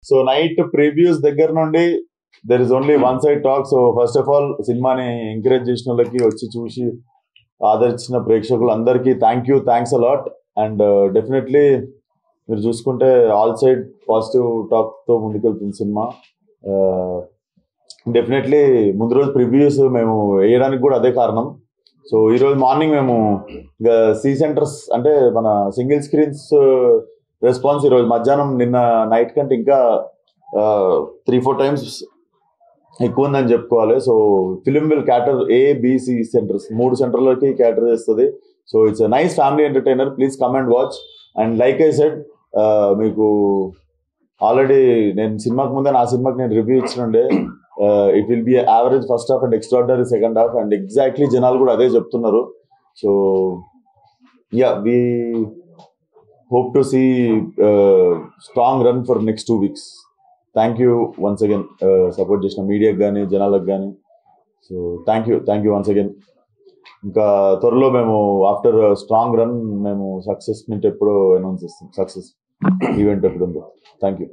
So night previews దగ్గర నుండి there is only one side talk. So first of all సినిమాని encourage చేసిన వాళ్ళకి, వచ్చి చూసి ఆదరించిన ప్రేక్షకులు అందరికీ థ్యాంక్స్ అలాట్. అండ్ డెఫినెట్లీ మీరు చూసుకుంటే ఆల్ సైడ్ పాజిటివ్ టాక్ తో ముందుకెళ్తుంది సినిమా. డెఫినెట్లీ ముందు రోజు ప్రివ్యూస్ మేము వేయడానికి కూడా అదే కారణం. సో ఈ రోజు మార్నింగ్ మేము సి సెంటర్స్ అంటే మన సింగిల్ స్క్రీన్స్ రెస్పాన్స్ ఈరోజు మధ్యాహ్నం నిన్న నైట్ కంటే ఇంకా 3-4 టైమ్స్ ఎక్కువ ఉందని చెప్పుకోవాలి. So film will cater ABC centres, 3 సెంటర్లకి క్యాటర్ చేస్తుంది. So it's nice family entertainer. Please come and watch. And like I said, మీకు ఆల్రెడీ నేను సినిమాకి ముందే నా సినిమాకి నేను రివ్యూ ఇచ్చినండే, it will be average first half and extraordinary second half. And exactly జనాలు కూడా అదే చెప్తున్నారు. So yeah, we hope to see strong run for next 2 weeks. Thank you once again, support చేసిన మీడియాకి కానీ జనాలకు కానీ. So thank you once again. ఇంకా త్వరలో మేము ఆఫ్టర్ స్ట్రాంగ్ రన్ మేము సక్సెస్ మీట్ ఎప్పుడో అనౌన్స్ చేస్తాం. సక్సెస్ ఈవెంట్ ఎప్పుడు ఉందో. Thank you.